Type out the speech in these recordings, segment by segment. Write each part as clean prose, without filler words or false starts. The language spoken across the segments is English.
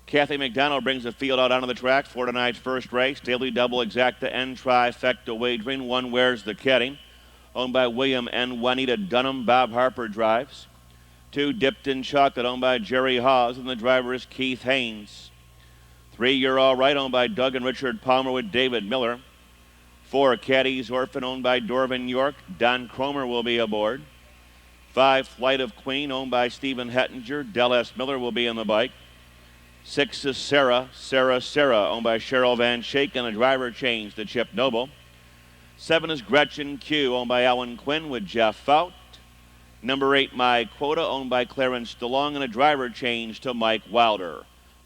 Kathy McDonald brings the field out onto the track for tonight's first race. Daily double exacta and trifecta wagering. One Where's the Caddy, owned by William and Juanita Dunham. Bob Harper drives. 2 Dipped in Chocolate, owned by Jerry Hawes, and the driver is Keith Haynes. 3 You're All Right, owned by Doug and Richard Palmer with David Miller. 4 Caddy's Orphan, owned by Dorvin York. Don Cromer will be aboard. 5 Flight of Queen, owned by Stephen Hettinger. Del S. Miller will be in the bike. 6 is Sarah, owned by Cheryl Van Shake, and the driver changed to Chip Noble. 7 is Gretchen Q, owned by Alan Quinn with Jeff Fout. Number 8, My Quota, owned by Clarence DeLong, and a driver change to Mike Wilder.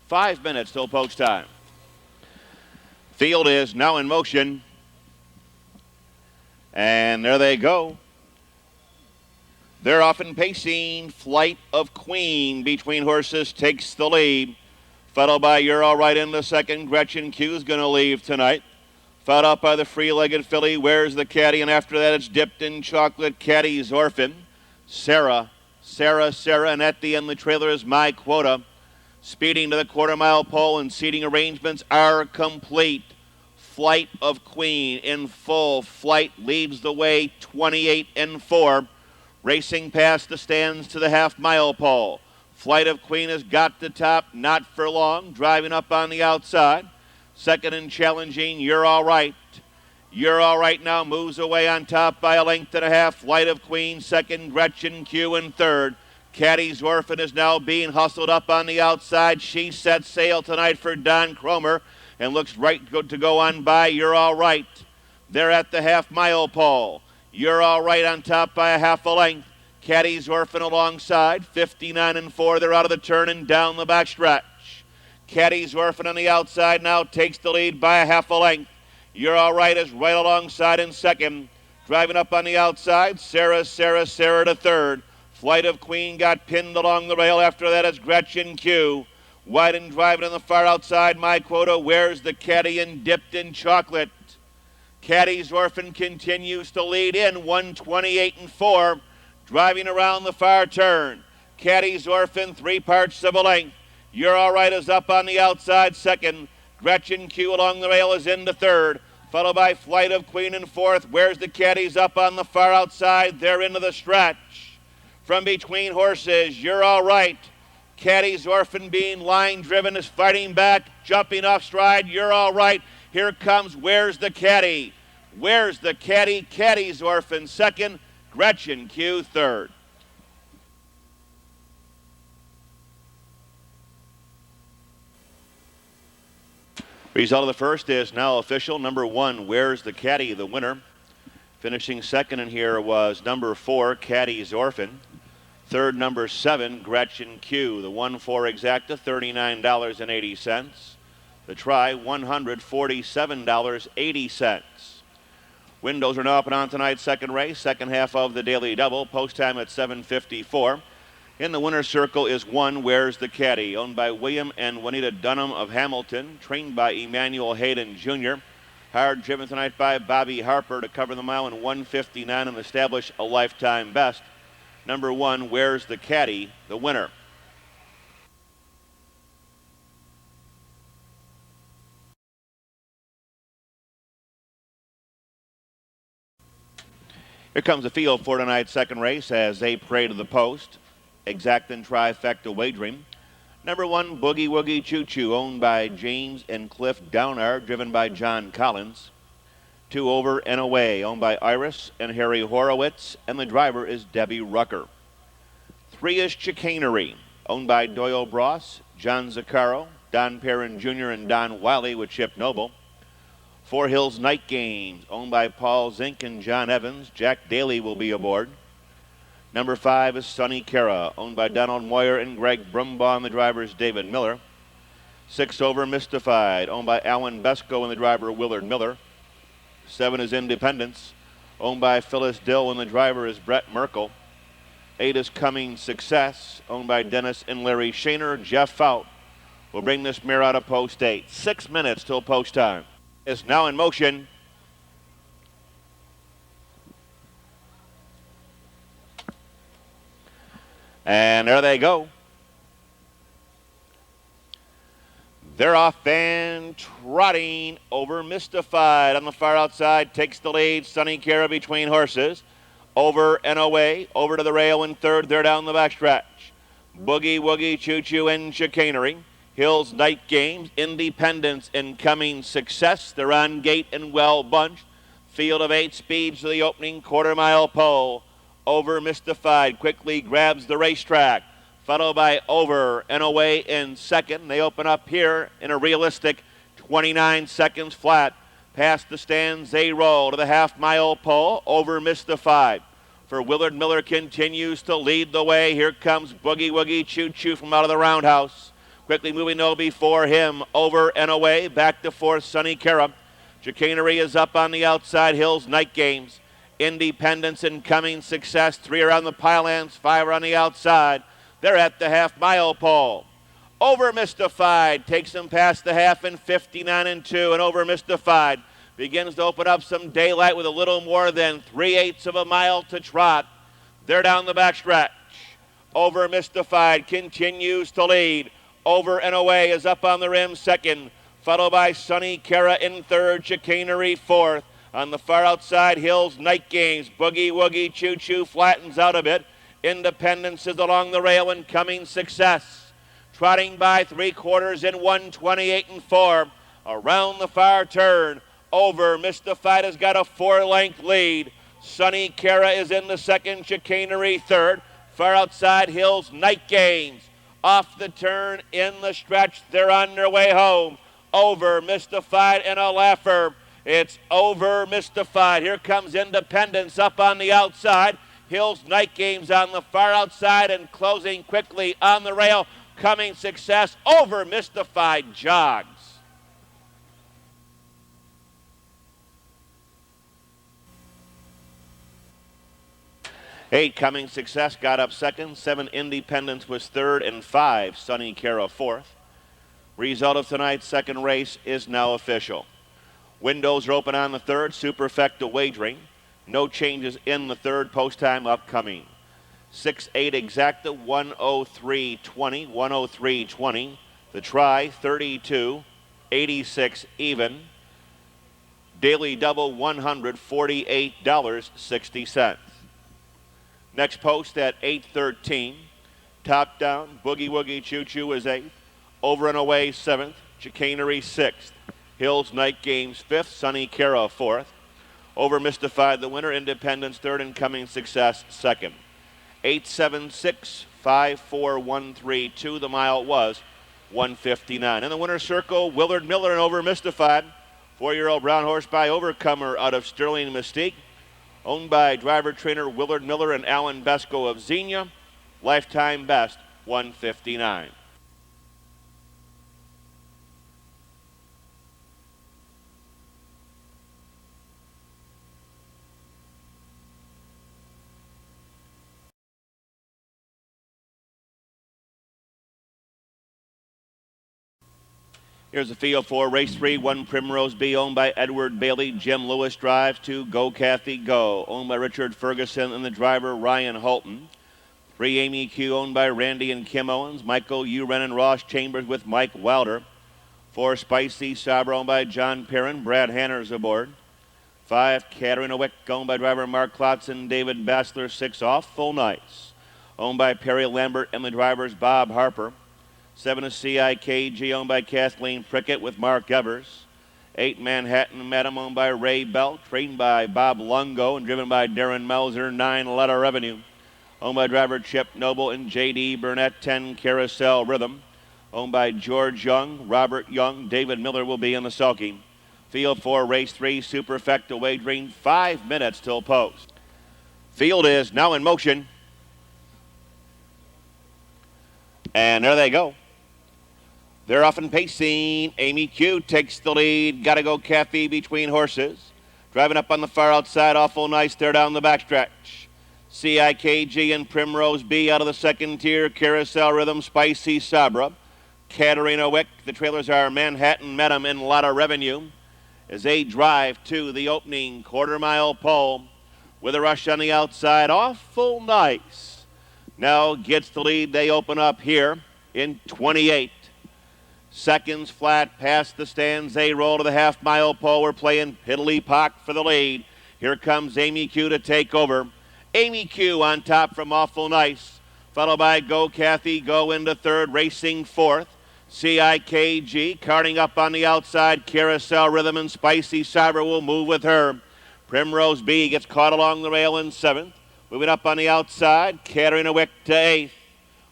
5 minutes till post time. Field is now in motion. And there they go. They're off and pacing. Flight of Queen between horses takes the lead. Followed by You're All Right in the second. Gretchen Q is going to leave tonight. Followed up by the Free-Legged Filly, Where's the Caddy? And after that, it's Dipped in Chocolate, Caddy's Orphan. Sarah, and at the end, the trailer is My Quota. Speeding to the quarter-mile pole, and seating arrangements are complete. Flight of Queen in full flight leads the way, 28-4. Racing past the stands to the half-mile pole. Flight of Queen has got the top, not for long, driving up on the outside. Second and challenging, You're All Right. You're All Right now moves away on top by a length and a half. Flight of Queen, second, Gretchen Q in third. Caddy's Orphan is now being hustled up on the outside. She sets sail tonight for Don Cromer and looks right good to go on by You're All Right. They're at the half-mile pole. You're All Right on top by a half a length. Caddy's Orphan alongside, 59-4. They're out of the turn and down the back stretch. Caddy's Orphan on the outside now takes the lead by a half a length. You're All Right is right alongside in second. Driving up on the outside, Sarah to third. Flight of Queen got pinned along the rail. After that, it's Gretchen Q. Wide and driving on the far outside, My Quota, Where's the Caddy, and Dipped in Chocolate. Caddy's Orphan continues to lead in, 128-4. Driving around the far turn. Caddy's Orphan, 3 parts of a length. You're All Right is up on the outside second. Gretchen Q along the rail is into third. Followed by Flight of Queen in fourth. Where's the Caddy's up on the far outside. They're into the stretch. From between horses, You're All Right. Caddy's Orphan being line driven is fighting back, jumping off stride. You're All Right. Here comes Where's the Caddy. Where's the Caddy? Caddy's Orphan second. Gretchen Q third. Result of the first is now official. Number 1, Where's the Caddy, the winner. Finishing second in here was number 4, Caddy's Orphan. Third, number 7, Gretchen Q. The 1-4 exacta, $39.80. The try, $147.80. Windows are now open on tonight's second race, second half of the daily double. Post time at 7:54. In the winner's circle is 1, Where's the Caddy, owned by William and Juanita Dunham of Hamilton, trained by Emanuel Hayden Jr. Hard driven tonight by Bobby Harper to cover the mile in 1:59 and establish a lifetime best. Number 1, Where's the Caddy, the winner. Here comes the field for tonight's second race as they parade to the post. Exact and trifecta wagering. Number 1, Boogie Woogie Choo Choo, owned by James and Cliff Downard, driven by John Collins. 2, Over and Away, owned by Iris and Harry Horowitz, and the driver is Debbie Rucker. 3 is Chicanery, owned by Doyle Bross, John Zaccaro, Don Perrin Jr., and Don Wiley with Chip Noble. 4 Hills Night Games, owned by Paul Zink and John Evans. Jack Daly will be aboard. Number 5 is Sonny Cara, owned by Donald Moyer and Greg Brumbaugh, and the driver is David Miller. 6 Over Mystified, owned by Alan Besco and the driver Willard Miller. 7 is Independence, owned by Phyllis Dill and the driver is Brett Merkle. 8 is Coming Success, owned by Dennis and Larry Shaner. Jeff Fout will bring this mare out of post 8. 6 minutes till post time. Is now in motion. And there they go. They're off and trotting over Mystified on the far outside. Takes the lead. Sunny Cara between horses. Over and away. Over to the rail in third. They're down the backstretch. Boogie Woogie Choo Choo and Chicanery. Hills Night Games. Independence Incoming Success. They're on gate and well bunched. Field of 8 speeds to the opening quarter-mile pole. Over Mystified quickly grabs the racetrack, followed by Over and Away in second. They open up here in a realistic 29 seconds flat. Past the stands, they roll to the half-mile pole. Over Mystified. For Willard Miller continues to lead the way. Here comes Boogie Woogie Choo Choo from out of the roundhouse. Quickly moving no before him. Over and Away. Back to fourth, Sunny Cara. Chicanery is up on the outside. Hills Night Games. Independence Incoming Success. 3 are on the pylons, 5 are on the outside. They're at the half-mile pole. Over Mystified takes them past the half in 59 and 2, and Over Mystified begins to open up some daylight with a little more than 3/8 of a mile to trot. They're down the backstretch. Over Mystified continues to lead. Over and Away is up on the rim second, followed by Sunny Cara in third, Chicanery fourth. On the far outside, Hills Night Games. Boogie Woogie Choo Choo flattens out a bit. Independence is along the rail. Incoming Success. Trotting by 3/4 in 1:28 and 4. Around the far turn. Over Mystified has got a 4-length lead. Sunny Cara is in the second. Chicanery third. Far outside, Hills Night Games. Off the turn in the stretch. They're on their way home. Over Mystified and a laugher. It's Over Mystified. Here comes Independence up on the outside. Hills Night Games on the far outside and closing quickly on the rail. Coming Success. Over Mystified jogs. Eight Coming Success got up second. 7 Independence was third, and 5 Sunny Cara fourth. Result of tonight's second race is now official. Windows are open on the third. Superfecta wagering. No changes in the third. Post time upcoming. 6-8 exacta 103.20. 103.20. The try 32.86 even. Daily double $148.60. Next post at 8:13. Top down. Boogie Woogie Choo Choo is 8th. Over and Away 7th. Chicanery 6th. Hills Night Games 5th, Sunny Cara 4th. Over Mystified the winner, Independence 3rd, and Coming Success 2nd. 8:76.54.132. The mile was 1:59. In the winner's circle, Willard Miller and Over Mystified. 4-year-old brown horse by Overcomer out of Sterling Mystique. Owned by driver-trainer Willard Miller and Alan Besco of Xenia. Lifetime best 1:59. Here's the field for race 3, 1 Primrose B, owned by Edward Bailey. Jim Lewis drives. 2 Go Kathy Go, owned by Richard Ferguson and the driver Ryan Holton. 3 Amy Q, owned by Randy and Kim Owens. Michael Uren and Ross Chambers with Mike Wilder. 4 Spicy SAHBRA, owned by John Perrin. Brad Hanner's aboard. 5 CATARINA WICK, owned by driver Mark CLOTTS and David Bassler. 6 Awful Nights, owned by Perry Lambert and the drivers Bob Harper. 7 is CIKG, owned by Kathleen Prickett with Mark Evers. 8 Manhattan Madam, owned by Ray Bell, trained by Bob Lungo and driven by Darren Melzer. 9 Letter Revenue, owned by driver Chip Noble and J.D. Burnett. 10 Carousel Rhythm, owned by George Young, Robert Young. David Miller will be in the sulky. Field for race 3, Superfecta wagering, 5 minutes till post. Field is now in motion. And there they go. They're off and pacing. Amy Q takes the lead. Gotta Go Cafe between horses. Driving up on the far outside. Awful Nice there down the backstretch. CIKG and Primrose B out of the second tier. Carousel Rhythm, Spicy SAHBRA. CATARINA WICK. The trailers are Manhattan Madam and Lotta Revenue as they drive to the opening quarter-mile pole with a rush on the outside. Awful Nice now gets the lead. They open up here in 28 seconds flat past the stands. They roll to the half-mile pole. We're playing Piddly Pock for the lead. Here comes Amy Q to take over. Amy Q on top from Awful Nice, followed by Go Kathy, Go into third, racing fourth. CIKG carting up on the outside. Carousel Rhythm and Spicy SAHBRA will move with her. Primrose B gets caught along the rail in seventh. Moving up on the outside, CATARINA WICK to eighth.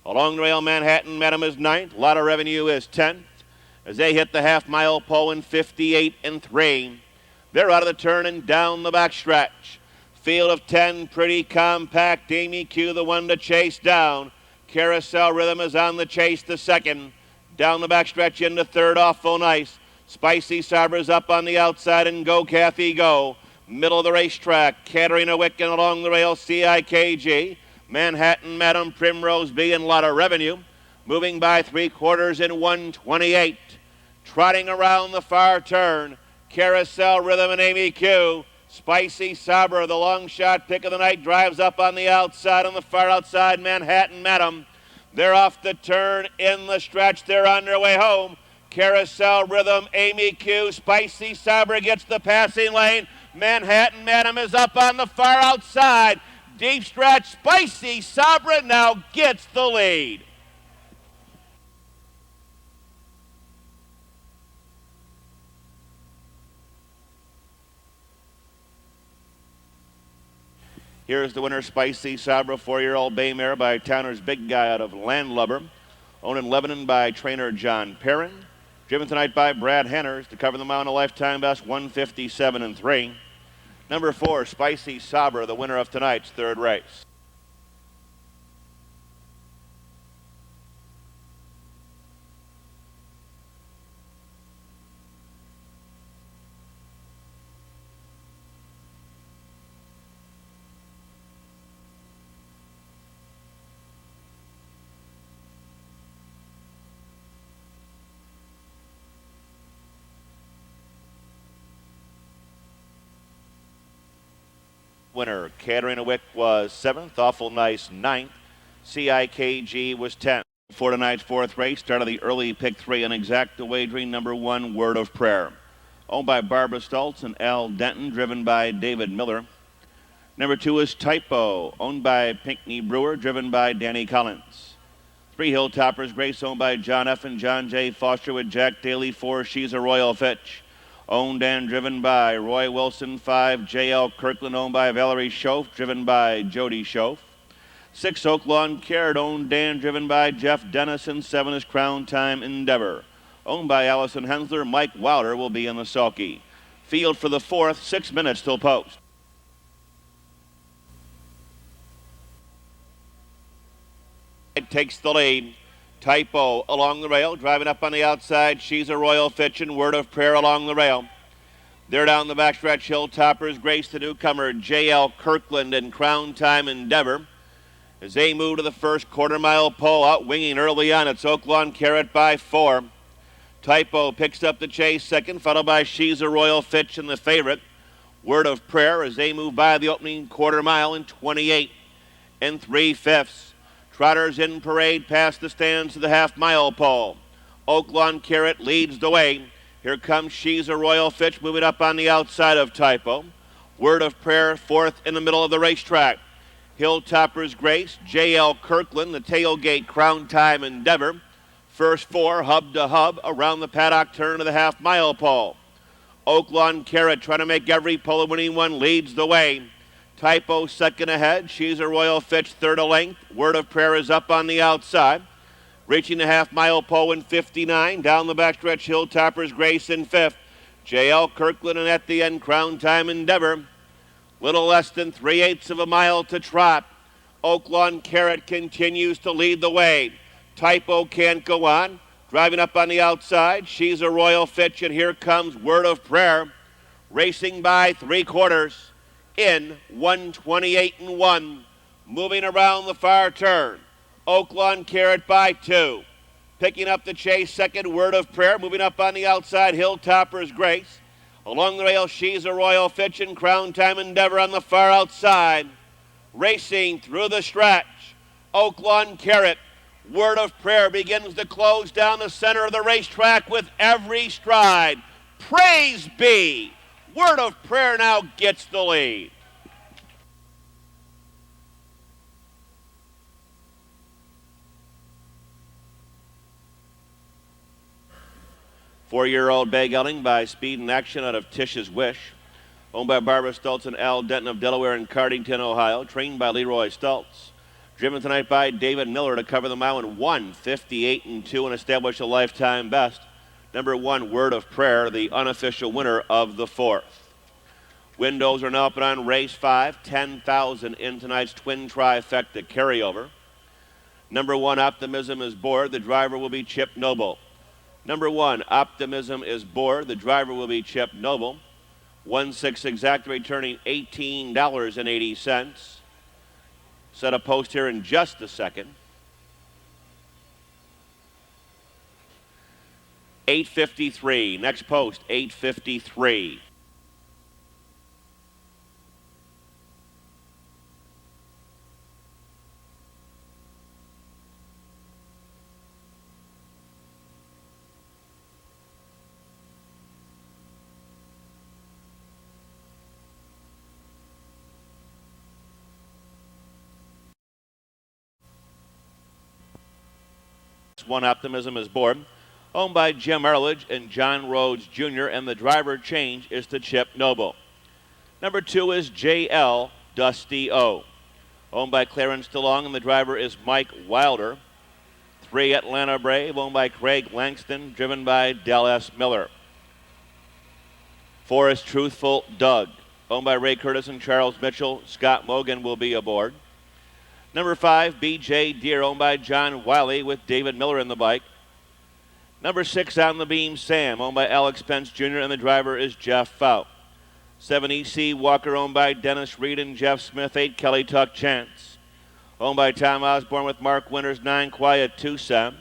Along the rail, Manhattan Madam is ninth. Lot of Revenue is 10th. As they hit the half-mile pole in 58 and 3. They're out of the turn and down the backstretch. Field of 10, pretty compact. Amy Q, the one to chase down. Carousel Rhythm is on the chase, the second. Down the backstretch into third, Awful Nice. Spicy SAHBRA's up on the outside, and Go Kathy Go. Middle of the racetrack, CATARINA WICK, and along the rail, CIKG. Manhattan Madam, Primrose B, and Lot of Revenue. Moving by 3/4 in 1:28. Trotting around the far turn, Carousel Rhythm and Amy Q. Spicy SAHBRA, the long shot pick of the night, drives up on the outside. On the far outside, Manhattan Madam. They're off the turn in the stretch. They're on their way home. Carousel Rhythm, Amy Q. Spicy SAHBRA gets the passing lane. Manhattan Madam is up on the far outside. Deep stretch, Spicy SAHBRA now gets the lead. Here's the winner, Spicy SAHBRA, 4-year-old bay mare by Towner's Big Guy out of Landlubber. Owned in Lebanon by trainer John Perrin. Driven tonight by Brad Henners to cover the mile in a lifetime best 157 and 3. Number 4, Spicy SAHBRA, the winner of tonight's third race. Winner, CATARINA WICK was 7th, Awful Nice 9th, CIKG was 10th. For tonight's fourth race, start of the early pick 3 and exacta wagering, number 1, Word of Prayer. Owned by Barbara Stultz and Al Denton, driven by David Miller. Number 2 is Typo, owned by Pinckney Brewer, driven by Danny Collins. 3 Hilltoppers, Grace, owned by John F. and John J. Foster with Jack Daly. 4, She's a Royal Fitch, owned and driven by Roy Wilson. 5, J.L. Kirkland, owned by Valerie Schoaf, driven by Jody Schoaf. 6, Oaklawn Carrot, owned and driven by Jeff Dennison. 7 is Crown Time Endeavor, owned by Allison Hensler. Mike Wilder will be in the sulky. Field for the fourth, 6 minutes till post. It takes the lead. Typo along the rail, driving up on the outside. She's a Royal Fitch and Word of Prayer along the rail. They're down the backstretch. Hilltoppers, Grace the newcomer, J.L. Kirkland, and Crown Time Endeavor. As they move to the first quarter-mile pole, out winging early on, it's Oaklawn Carrot by 4. Typo picks up the chase second, followed by She's a Royal Fitch and the favorite, Word of Prayer, as they move by the opening quarter mile in 28 and 3/5. Trotters in parade past the stands to the half-mile pole. Oaklawn Carrot leads the way. Here comes She's a Royal Fitch, moving up on the outside of Typo. Word of Prayer, fourth in the middle of the racetrack. Hilltoppers, Grace, J.L. Kirkland, the tailgate, Crown Time Endeavor. First 4, hub to hub, around the paddock turn to the half-mile pole. Oaklawn Carrot, trying to make every pole winning one, leads the way. Typo second ahead. She's a Royal Fitch third a length. Word of Prayer is up on the outside. Reaching the half-mile pole in 59. Down the backstretch, Hilltoppers, Grace in 5th. J.L. Kirkland, and at the end, Crown Time Endeavor. Little less than 3/8 of a mile to trot. Oaklawn Carrot continues to lead the way. Typo can't go on. Driving up on the outside, She's a Royal Fitch, and here comes Word of Prayer. Racing by 3/4 in 1:28 and 1. Moving around the far turn. Oaklawn Carrot by 2. Picking up the chase second, Word of Prayer. Moving up on the outside, Hilltoppers, Grace. Along the rail, She's a Royal Fitch and Crown Time Endeavor on the far outside. Racing through the stretch. Oaklawn Carrot. Word of Prayer begins to close down the center of the racetrack with every stride. Praise be. Word of Prayer now gets the lead. Four-year-old Bay Gelding by Speed and Action out of Tish's Wish. Owned by Barbara Stultz and Al Denton of Delaware and Cardington, Ohio. Trained by Leroy Stultz. Driven tonight by David Miller to cover the mile in 1:58.2 and establish a lifetime best. Number 1, Word of Prayer, the unofficial winner of the 4th. Windows are now up on race 5. 10,000 in tonight's twin trifecta carryover. Number 1, Optimism is bored. The driver will be Chip Noble. Number 1, Optimism is bored. The driver will be Chip Noble. 1/6 exact, returning $18.80. Set a post here in just a second. 8:53. Next post, 8:53. One, Optimism is bored. Owned by Jim Arledge and John Rhodes Jr., and the driver change is to Chip Noble. Number 2 is J.L. Dusty O. Owned by Clarence DeLong, and the driver is Mike Wilder. 3, Atlanta Brave, owned by Craig Langston, driven by Del S. Miller. 4 is Truthful Doug, owned by Ray Curtis and Charles Mitchell. Scott Mogan will be aboard. Number 5, B.J. Deere, owned by John Wiley with David Miller in the bike. Number 6, On the Beam Sam, owned by Alex Pence Jr., and the driver is Jeff Fout. 7, E.C. Walker, owned by Dennis Reed and Jeff Smith. 8, Kelly Tuck Chance, owned by Tom Osborne with Mark Winters. 9, Quiet Tucson,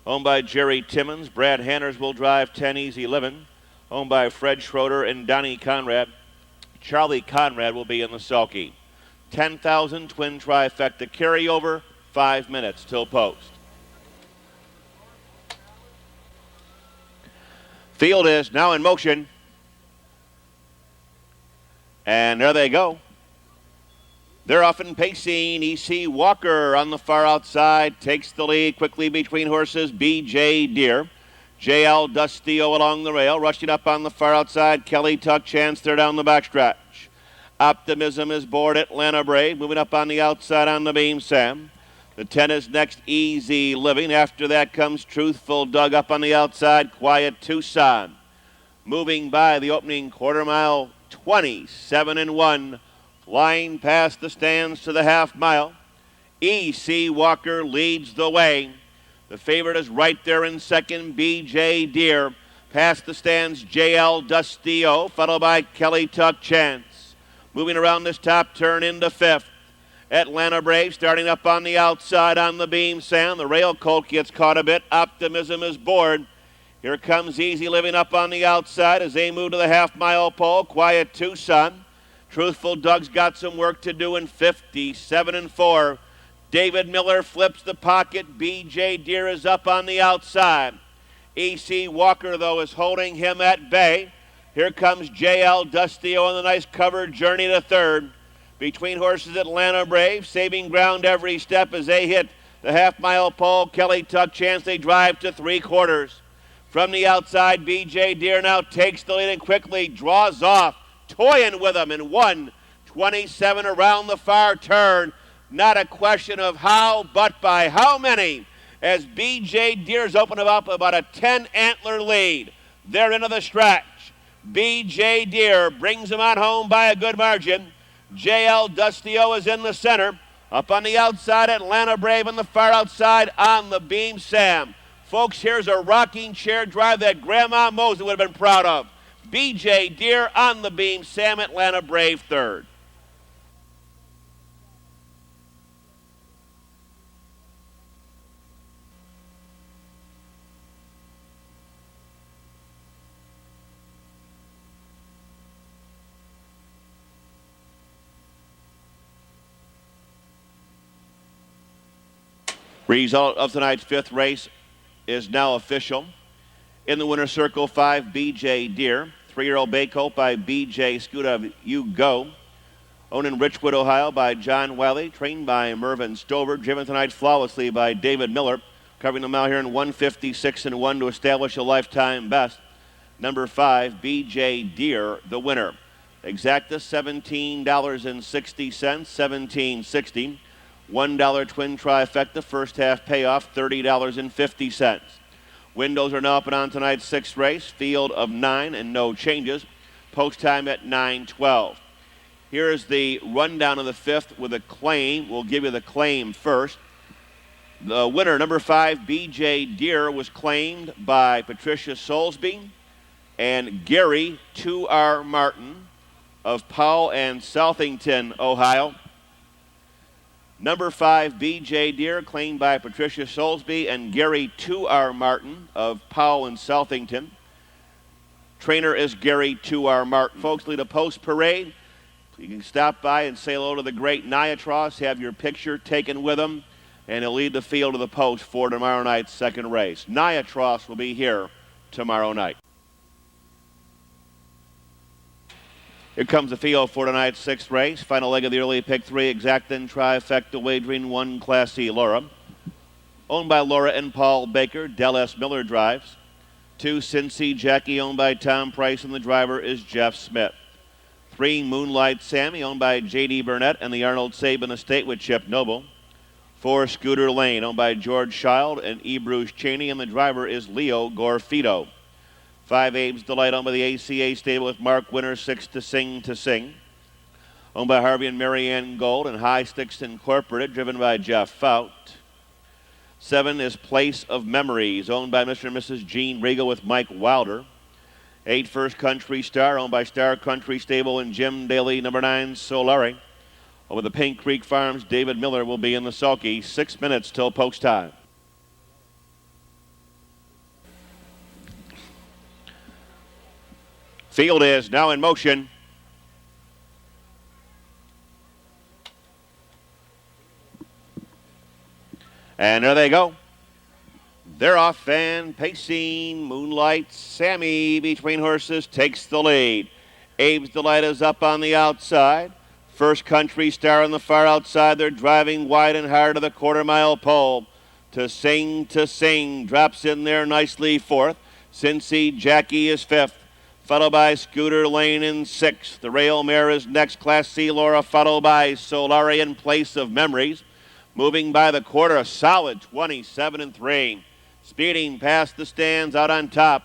owned by Jerry Timmons. Brad Hanners will drive 10, Easy Livin', owned by Fred Schroeder and Donnie Conrad. Charlie Conrad will be in the sulky. 10,000 twin trifecta carryover, 5 minutes till post. Field is now in motion. And there they go. They're off and pacing. E.C. Walker on the far outside takes the lead quickly between horses. B.J. Deere. J.L. Dustio along the rail. Rushing up on the far outside. Kelly Tuck Chance there down the backstretch. Optimism is bored. Atlanta Brave. Moving up on the outside On the Beam Sam. The 10 is next, Easy Living. After that comes Truthful Doug up on the outside. Quiet Tucson. Moving by the opening quarter mile, 27-1. Flying past the stands to the half mile. E.C. Walker leads the way. The favorite is right there in second, B.J. Deere. Past the stands, J.L. Dustio, followed by Kelly Tuck Chance. Moving around this top turn into fifth. Atlanta Brave starting up on the outside On the Beam Sam. The rail colt gets caught a bit. Optimism is bored. Here comes Easy Living up on the outside as they move to the half-mile pole. Quiet Tucson. Truthful Doug's got some work to do in 57-4. David Miller flips the pocket. B.J. Deere is up on the outside. E.C. Walker, though, is holding him at bay. Here comes J.L. Dustio on the nice covered journey to third. Between horses, Atlanta Brave, saving ground every step as they hit the half-mile pole. Kelly Tuck Chance, they drive to 3/4. From the outside, B.J. Deere now takes the lead and quickly draws off, toying with him in 1:27 around the far turn. Not a question of how, but by how many, as B.J. Deere's opened up about a 10-antler lead. They're into the stretch. B.J. Deere brings him on home by a good margin. J.L. Dustio is in the center. Up on the outside, Atlanta Brave. On the far outside, On the Beam Sam. Folks, here's a rocking chair drive that Grandma Mosley would have been proud of. B.J. Deere, On the Beam Sam, Atlanta Brave third. Result of tonight's fifth race is now official. In the winner's circle, 5 BJ Deer, 3-year-old bay colt by BJ Scioto You Go. Owned in Richwood, Ohio by John Wiley, trained by Mervyn Stover, driven tonight flawlessly by David Miller, covering the mile here in 156-1 to establish a lifetime best. Number 5, BJ Deer, the winner. Exacta $17.60, $17.60. $1 twin trifecta, first half payoff, $30.50. Windows are now up and on tonight's sixth race, field of 9 and no changes. Post time at 9:12. Here is the rundown of the fifth with a claim. We'll give you the claim first. The winner, number 5, BJ Deer, was claimed by Patricia Soulsby and Gary 2R Martin of Powell and Southington, Ohio. Number 5, BJ Deer, claimed by Patricia Soulsby and Gary 2R Martin of Powell and Southington. Trainer is Gary 2R Martin. Folks, lead a post parade. You can stop by and say hello to the great Niatros, have your picture taken with him, and he'll lead the field to the post for tomorrow night's second race. Niatros will be here tomorrow night. Here comes the field for tonight's sixth race. Final leg of the early pick 3, Exactin Trifecta Wagering 1, Class C Laura. Owned by Laura and Paul Baker, Del S. Miller drives. 2, Cincy Jackie, owned by Tom Price, and the driver is Jeff Smith. 3, Moonlight Sammy, owned by J.D. Burnett and the Arnold Sabin Estate with Chip Noble. 4, Scooter Lane, owned by George Child and E. Bruce Cheney, and the driver is Leo Gorfito. 5, Abe's Delight, owned by the ACA stable with Mark Winter, 6, To Sing. Owned by Harvey and Marianne Gold and High Sticks Incorporated, driven by Jeff Fout. 7 is Place of Memories, owned by Mr. and Mrs. Gene Regal with Mike Wilder. 8, First Country Star, owned by Star Country Stable and Jim Daly. Number 9, Solari. Over the Pink Creek Farms, David Miller will be in the sulky. 6 minutes till post time. Field is now in motion. And there they go. They're off and pacing. Moonlight Sammy between horses takes the lead. Abe's Delight is up on the outside. First Country Star on the far outside. They're driving wide and hard to the quarter-mile pole. To Sing drops in there nicely fourth. Cincy Jackie is fifth, followed by Scooter Lane in sixth. The rail mare is next, Class C Laura, followed by Solari in Place of Memories. Moving by the quarter, a solid 27-3. Speeding past the stands out on top.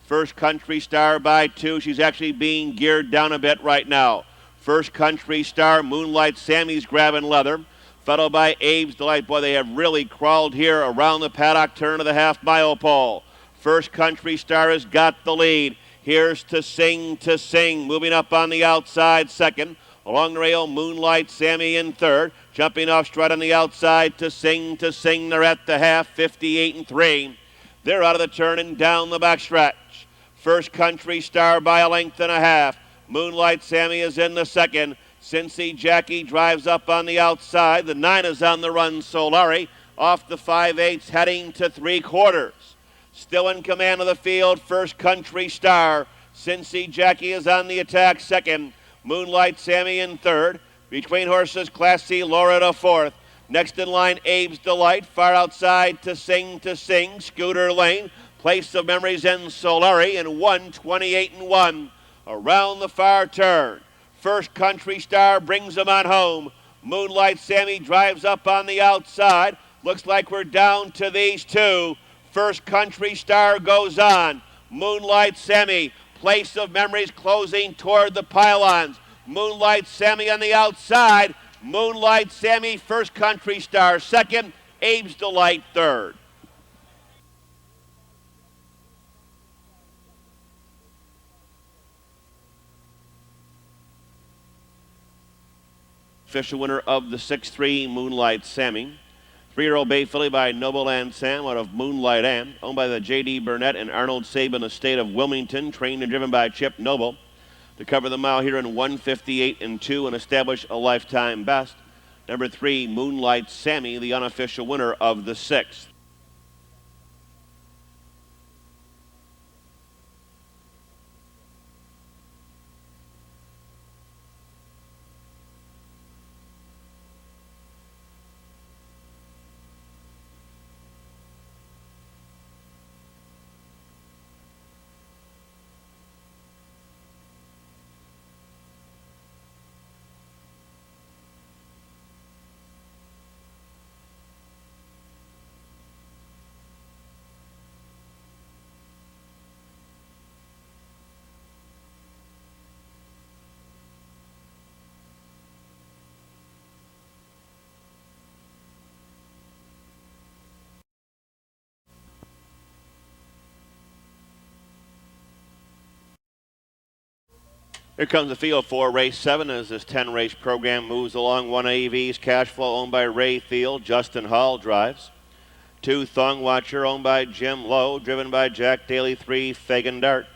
First Country Star by 2. She's actually being geared down a bit right now. First Country Star, Moonlight Sammy's grabbing leather, followed by Abe's Delight. Boy, they have really crawled here around the paddock turn of the half-mile pole. First Country Star has got the lead. Here's To Sing, moving up on the outside second. Along the rail, Moonlight Sammy in third. Jumping off strut on the outside, To Sing. They're at the half, 58-3. They're out of the turn and down the backstretch. First Country Star by a length and a half. Moonlight Sammy is in the second. Cincy Jackie drives up on the outside. The 9 is on the run, Solari. Off the 5/8, heading to 3/4. Still in command of the field, First Country Star. Cincy Jackie is on the attack second. Moonlight Sammy in third. Between horses, Class C Laura to fourth. Next in line, Abe's Delight. Far outside, To Sing. Scooter Lane. Place of Memories and Solari in 1:28-1. Around the far turn. First Country Star brings them on home. Moonlight Sammy drives up on the outside. Looks like we're down to these two. First Country Star goes on. Moonlight Sammy, Place of Memories closing toward the pylons. Moonlight Sammy on the outside. Moonlight Sammy, First Country Star second. Abe's Delight third. Official winner of the 6-3, Moonlight Sammy. 3-year-old bay filly by Noble and Sam out of Moonlight Ann, owned by the J.D. Burnett and Arnold Sabin estate of Wilmington, trained and driven by Chip Noble. To cover the mile here in 1:58-2 and establish a lifetime best. Number 3, Moonlight Sammy, the unofficial winner of the 6th. Here comes the field for race 7 as this 10-race program moves along. 1 ABE'S Cash Flow, owned by Ray Thiel. Justin Hall drives. 2 Thong Watcher, owned by Jim Lowe, driven by Jack Daly. 3 Fagan Dart,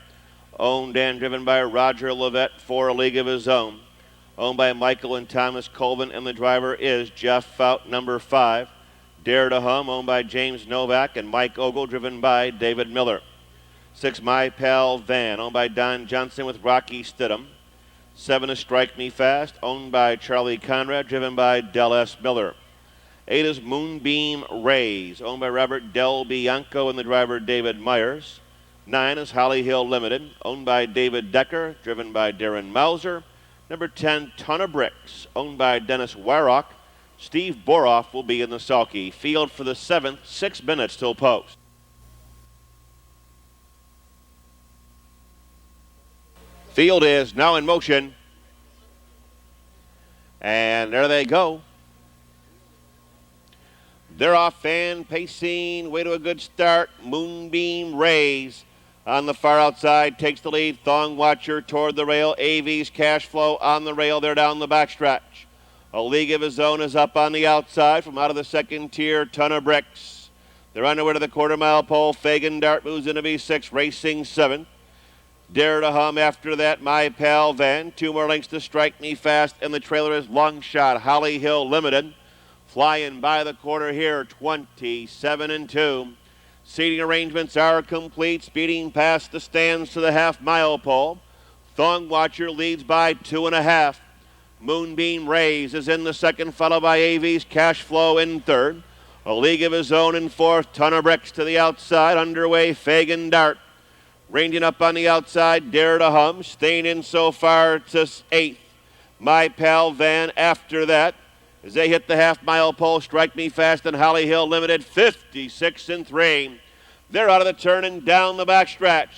owned and driven by Roger Levette. 4 A League of His Own, owned by Michael and Thomas Colvin, and the driver is Jeff Fout. Number 5 Dare to Hum, owned by James Novak and Mike Ogle, driven by David Miller. 6 My Pal Van, owned by Don Johnson with Rocky Stidham. 7 is Strike Me Fast, owned by Charlie Conrad, driven by Del S. Miller. 8 is Moonbeam Rays, owned by Robert Del Bianco and the driver David Myers. 9 is Holly Hill Limited, owned by David Decker, driven by Darren Mauser. Number 10, Ton of Bricks, owned by Dennis Wyrock. Steve Boroff will be in the sulky. Field for the 7th, 6 minutes till post. Field is now in motion. And there they go. They're off and pacing. Way to a good start. Moonbeam Rays on the far outside takes the lead. Thong Watcher toward the rail. ABE'S Cash Flow on the rail. They're down the backstretch. A League of His Own is up on the outside from out of the second tier. Ton of Bricks. They're on their way to the quarter-mile pole. Fagan Dart moves into V6, racing 7th. Dare to Hum after that, My Pal Van. 2 more lengths to Strike Me Fast, and the trailer is Long Shot, Holly Hill Limited. Flying by the quarter here, 27-2. Seating arrangements are complete, speeding past the stands to the half-mile pole. Thong Watcher leads by 2.5. Moonbeam Rays is in the second, followed by ABE'S Cash Flow in third. A League of His Own in fourth. Ton of Bricks to the outside, underway Fagan Dart. Ranging up on the outside, Dare to Hum, staying in so far to 8th. My Pal Van after that. As they hit the half-mile pole, Strike Me Fast and Holly Hill Limited, 56-3. They're out of the turn and down the backstretch.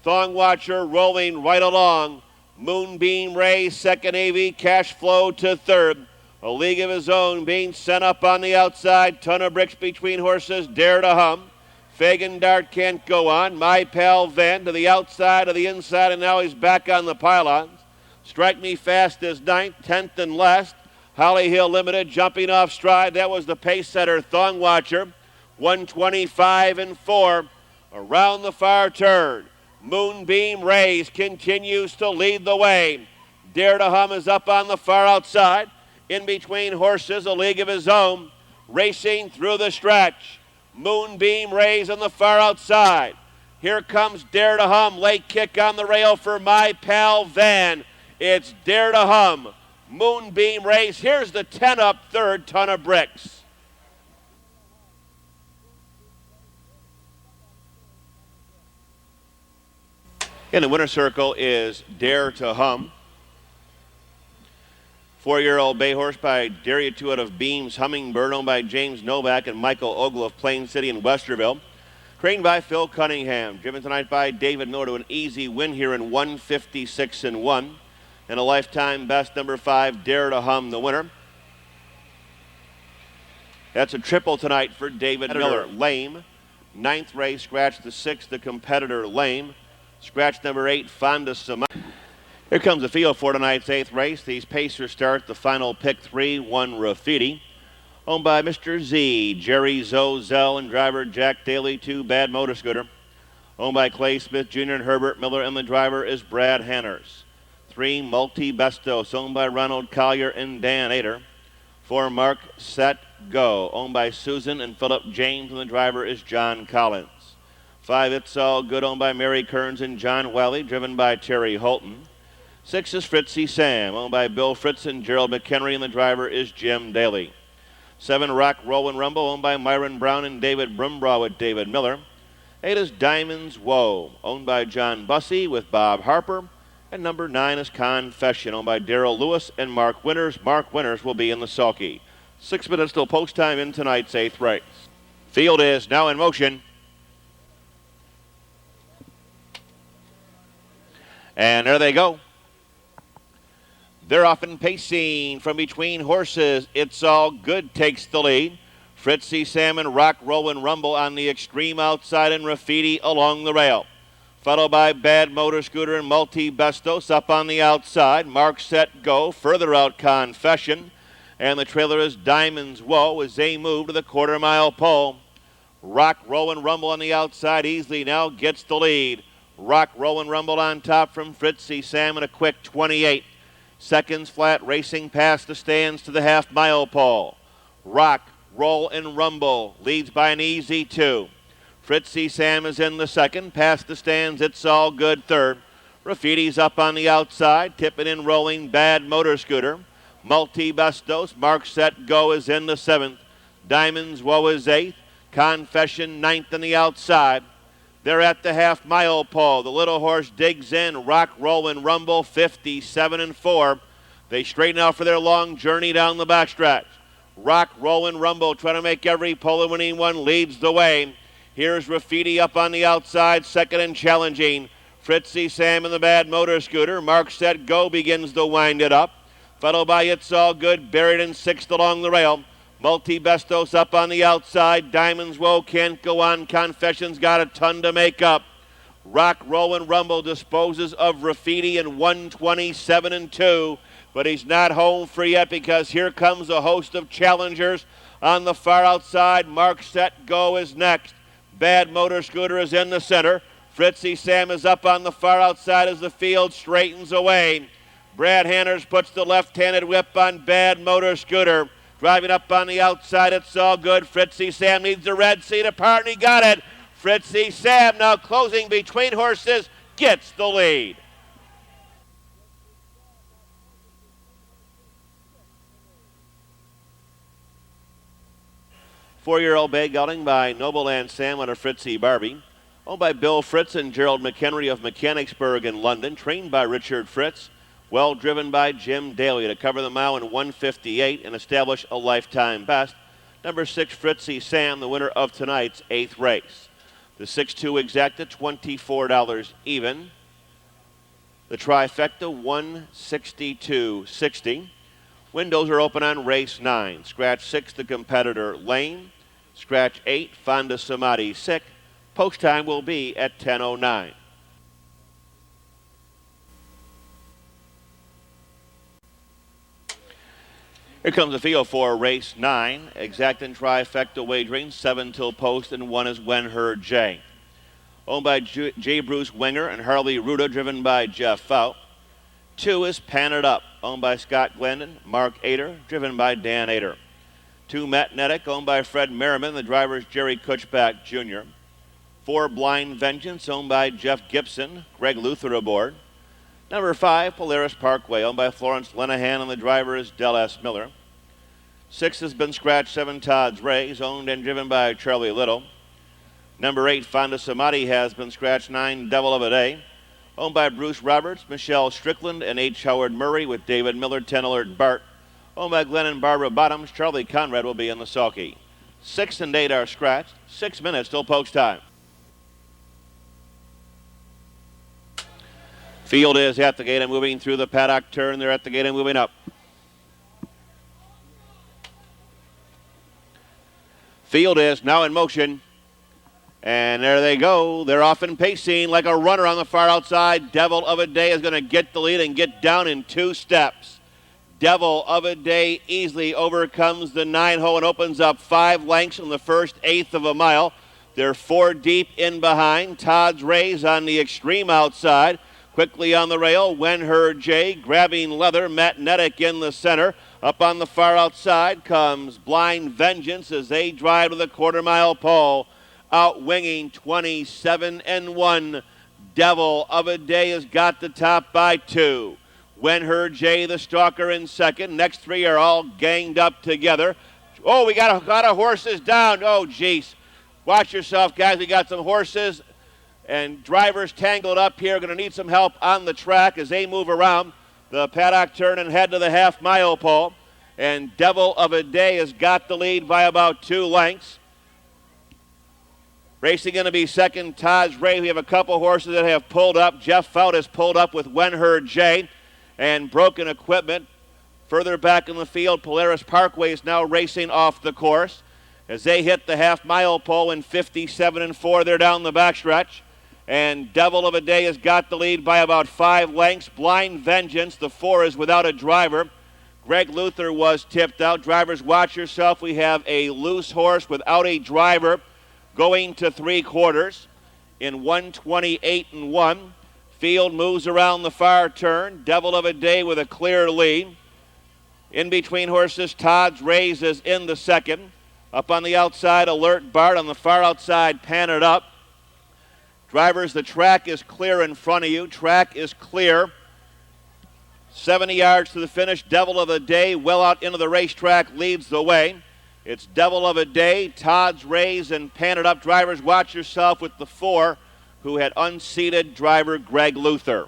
Thong Watcher rolling right along. Moonbeam Ray, second. AV Cash Flow to third. A League of His Own being sent up on the outside. Ton of Bricks between horses, Dare to Hum. Fagan Dart can't go on. My Pal Van to the outside of the inside, and now he's back on the pylons. Strike Me Fast is 9th, 10th and last. Holly Hill Limited jumping off stride. That was the pace setter, Thong Watcher. 125-4. Around the far turn, Moonbeam Rays continues to lead the way. Dare to Hum is up on the far outside. In between horses, A League of His Own. Racing through the stretch. Moonbeam Rays on the far outside. Here comes Dare to Hum. Late kick on the rail for My Pal Van. It's Dare to Hum. Moonbeam Rays. Here's the 10 up third, Ton of Bricks. In the winner's circle is Dare to Hum. 4-year-old bay horse by Daria 2 out of Beams Hummingbird, owned by James Novak and Michael Ogle of Plain City and Westerville. Trained by Phil Cunningham. Driven tonight by David Miller to an easy win here in 156-1. And a lifetime best, number 5, Dare to Hum, the winner. That's a triple tonight for David Miller. Lame. 9th race, scratch the 6th, the competitor Lame. Scratch number 8, Fonda Samai. Here comes the field for tonight's 8th race. These pacers start the final pick 3, 1 Graffiti. Owned by Mr. Z, Jerry Zozell, and driver Jack Daly, 2 Bad Motor Scooter. Owned by Clay Smith Jr. and Herbert Miller, and the driver is Brad Hanners. 3 Multi Bestos, owned by Ronald Collier and Dan Ader. For Mark, Set, Go. Owned by Susan and Philip James, and the driver is John Collins. 5, It's All Good, owned by Mary Kearns and John Wally, driven by Terry Holton. 6 is Fritzy Sam, owned by Bill Fritz and Gerald McHenry, and the driver is Jim Dailey. 7, Rock, Roll, and Rumble, owned by Myron Brown and David Brumbaugh with David Miller. 8 is Diamonds Woe, owned by John Bussey with Bob Harper. And number 9 is Confession, owned by Darrell Lewis and Mark Winters. Mark Winters will be in the sulky. 6 minutes till post time in tonight's 8th race. Field is now in motion. And there they go. They're off and pacing from between horses. It's All Good takes the lead. Fritzy Sam and Rock, Roll, and Rumble on the extreme outside, and Graffiti along the rail. Followed by Bad Motor Scooter and Multi Bestos up on the outside. Mark, Set, Go. Further out, Confession. And the trailer is Diamonds Woe as they move to the quarter-mile pole. Rock, Roll, and Rumble on the outside easily now gets the lead. Rock, Roll, and Rumble on top from Fritzy Sam in a quick 28 seconds flat, racing past the stands to the half-mile pole. Rock, Roll, and Rumble leads by an easy 2. Fritzy Sam is in the second. Past the stands, It's All Good third. Graffiti's up on the outside. Tipping and rolling, Bad Motor Scooter. Multi Bestos, Mark, Set, Go is in the 7th. Diamonds Woe is 8th. Confession 9th on the outside. They're at the half-mile pole. The little horse digs in. Rock, Roll, and Rumble 57 and 4. They straighten out for their long journey down the backstretch. Rock, Roll, and Rumble trying to make every pole winning one, leads the way. Here's Graffiti up on the outside, second and challenging. Fritzy Sam and the Bad Motor Scooter. Mark, Set, Go begins to wind it up. Followed by It's All Good, buried in 6th along the rail. Multi Bestos up on the outside. Diamonds Woe can't go on. Confession's got a ton to make up. Rock, Roll, and Rumble disposes of Graffiti in 127 and 2. But he's not home free yet, because here comes a host of challengers on the far outside. Mark, Set, Go is next. Bad Motor Scooter is in the center. Fritzy Sam is up on the far outside as the field straightens away. Brad Hanners puts the left-handed whip on Bad Motor Scooter. Driving up on the outside, It's All Good. Fritzy Sam needs the red seat apart, and he got it. Fritzy Sam, now closing between horses, gets the lead. Four-year-old bay gelding by Nobleland Sam on a Fritzy Barbie. Owned by Bill Fritz and Gerald McHenry of Mechanicsburg in London. Trained by Richard Fritz. Well driven by Jim Dailey to cover the mile in 1:58 and establish a lifetime best. Number 6, Fritzy Sam, the winner of tonight's 8th race. The 6-2 exacta, $24 even. The trifecta, $162.60. Windows are open on race 9. Scratch 6, the competitor Lane. Scratch 8, Fonda Samadhi Sick. Post time will be at 10:09. Here comes the field for race 9. Exact and trifecta wagering, 7 till post, and 1 is When Heard J. Owned by J. Bruce Wenger and Harley Ruda, driven by Jeff FOUT. 2 is Pan It Up, owned by Scott Glendon, Mark Ader, driven by Dan Ader. 2, Magnetic, owned by Fred Merriman, the driver is Jerry Kutchback Jr. 4, Blind Vengeance, owned by Jeff Gibson, Greg Luther aboard. Number 5, Polaris Parkway, owned by Florence Lenahan, and the driver is Del S. Miller. 6 has been scratched, 7, Todd's Rays, owned and driven by Charlie Little. Number 8, Fonda Samadhi has been scratched, 9, Devil of a Day, owned by Bruce Roberts, Michelle Strickland, and H. Howard Murray with David Miller, 10 Alert Bart. Owned by Glenn and Barbara Bottoms, Charlie Conrad will be in the sulky. 6 and 8 are scratched, 6 minutes till post time. Field is at the gate and moving through the paddock turn. They're at the gate and moving up. Field is now in motion. And there they go. They're off and pacing like a runner on the far outside. Devil of a Day is going to get the lead and get down in 2 steps. Devil of a Day easily overcomes the 9-hole and opens up 5 lengths in the first 1/8 of a mile. They're 4 deep in behind. Todd's Rays on the extreme outside. Quickly on the rail, When Her Jay grabbing leather, Magnetic in the center. Up on the far outside comes Blind Vengeance as they drive to the quarter-mile pole. Outwinging 27-1. Devil of a Day has got the top by 2. When Her Jay, the stalker, in second. Next three are all ganged up together. Oh, we got a lot of horses down. Oh, geez. Watch yourself, guys. We got some horses and drivers tangled up here. Going to need some help on the track as they move around the paddock turn and head to the half-mile pole. And Devil of a Day has got the lead by about 2 lengths. Racing going to be second, TODD'S. We have a couple horses that have pulled up. Jeff FOUT has pulled up with When Her Jay and Broken Equipment. Further back in the field, Polaris Parkway is now racing off the course. As they hit the half-mile pole in 57-4, they're down the backstretch. And Devil of a Day has got the lead by about 5 lengths. Blind Vengeance, the 4, is without a driver. Greg Luther was tipped out. Drivers, watch yourself. We have a loose horse without a driver going to 3/4 in 128-1. Field moves around the far turn. Devil of a Day with a clear lead. In between horses, TODD'S raises in the second. Up on the outside, Alert Bart. On the far outside, Pan It Up. Drivers, the track is clear in front of you. Track is clear. 70 yards to the finish. Devil of a Day, well out into the racetrack, leads the way. It's Devil of a Day, TODD'S Raise, and Pan It Up. Drivers, watch yourself with the 4, who had unseated driver Greg Luther.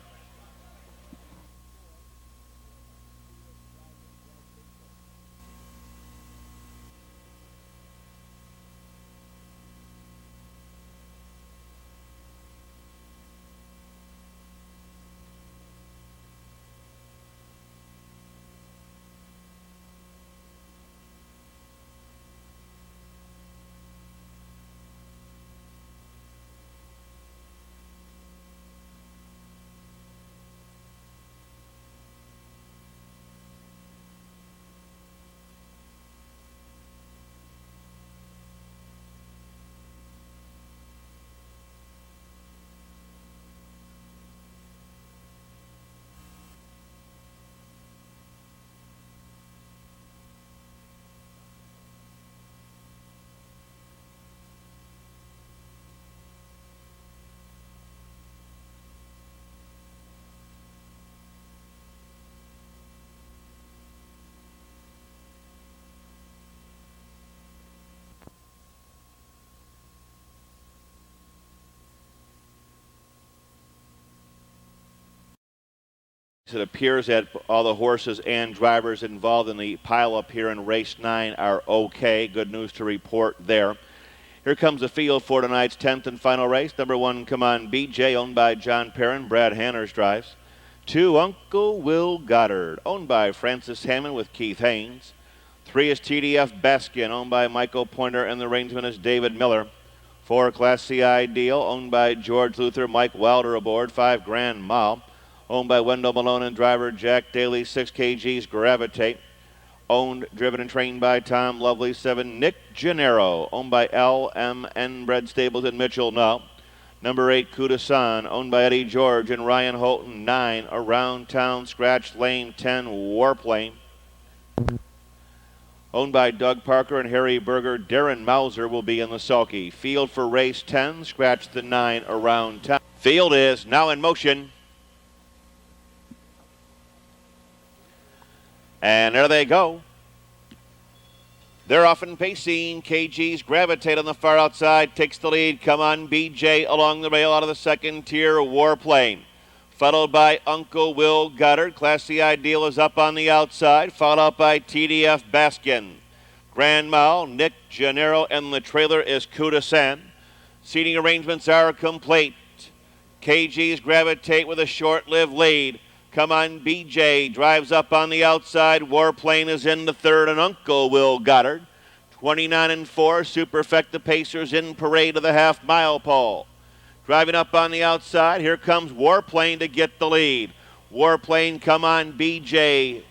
It appears that all the horses and drivers involved in the pileup here in race 9 are okay. Good news to report there. Here comes the field for tonight's 10th and final race. Number 1, Come On BJ, owned by John Perrin. Brad Hanners drives. 2, Uncle Will Goddard, owned by Francis Hammond with Keith Haynes. 3 is TDF Baskin, owned by Michael Pointer, and the rangeman is David Miller. 4, Class C Ideal, owned by George Luther, Mike Wilder aboard. 5, Grand Mile, owned by Wendell Malone and driver Jack Daly. 6, KG's Gravitate, owned, driven, and trained by Tom Lovely. 7, Nick Gennaro, owned by LMN Bred Stables in Mitchell now. Number 8, Kudasan, owned by Eddie George and Ryan Holton. 9, Around Town Scratch Lane. 10, Warplane, owned by Doug Parker and Harry Berger. Darren Mauser will be in the sulky. Field for race 10, scratch the 9, Around Town. Field is now in motion. And there they go. They're off and pacing. KG's Gravitate on the far outside takes the lead. Come On BJ along the rail out of the second tier. Warplane, followed by Uncle Will Goddard. Class C Ideal is up on the outside, followed up by TDF Baskin. Grand Mile, Nick Gennaro, and the trailer is Kudasan. Seating arrangements are complete. KG's Gravitate with a short-lived lead. Come On BJ drives up on the outside. Warplane is in the third, and Uncle Will Goddard. 29-4, Superfecta Pacers in parade of the half-mile pole. Driving up on the outside, here comes Warplane to get the lead. Warplane, Come On BJ,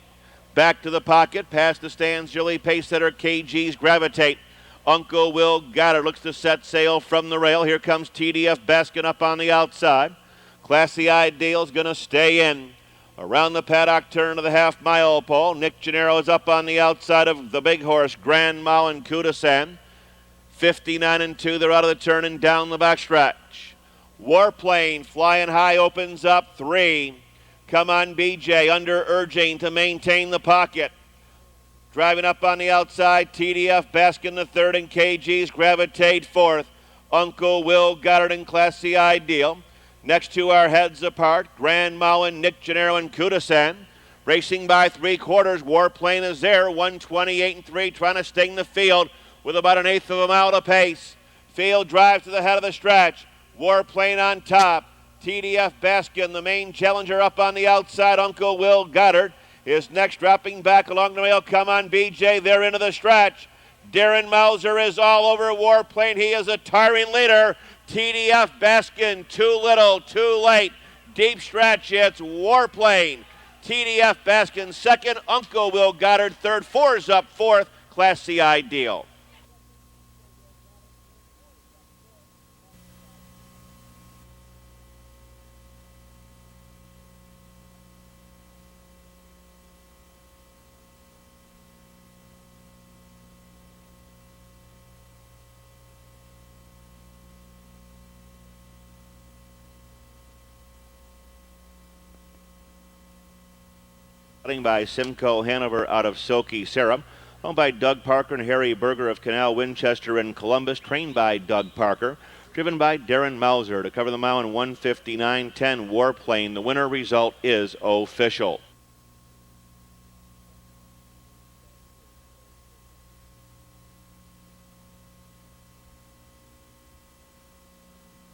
back to the pocket, past the stands, Julie Pacesetter, KG's Gravitate. Uncle Will Goddard looks to set sail from the rail. Here comes TDF Baskin up on the outside. Classy Ideal's going to stay in. Around the paddock turn to the half-mile pole. Nick Gennaro is up on the outside of the big horse, Grand Mal and Kudasan. 59 and 2, they're out of the turn and down the backstretch. Warplane flying high opens up 3. Come on, BJ, under urging to maintain the pocket. Driving up on the outside, TDF Baskin the third and KG's Gravitate fourth. Uncle Will Goddard and Classy Ideal. Next two are heads apart, Grand Mullen, Nick Gennaro and Kudasan. Racing by 3/4, Warplane is there, 128 and 3, trying to sting the field with about an eighth of a mile to pace. Field drives to the head of the stretch. Warplane on top. TDF Baskin, the main challenger, up on the outside. Uncle Will Goddard is next, dropping back along the rail. Come on, BJ, they're into the stretch. Darren Mauser is all over Warplane. He is a tiring leader. TDF Baskin, too little, too late. Deep stretch, it's Warplane. TDF Baskin second, Uncle Will Goddard third. 4's up fourth, Classy Ideal. By Simcoe Hanover out of Silky Sarah. Owned by Doug Parker and Harry Berger of Canal Winchester and Columbus. Trained by Doug Parker. Driven by Darren Mauser to cover the mile in 1:59.10. Warplane. The winner result is official.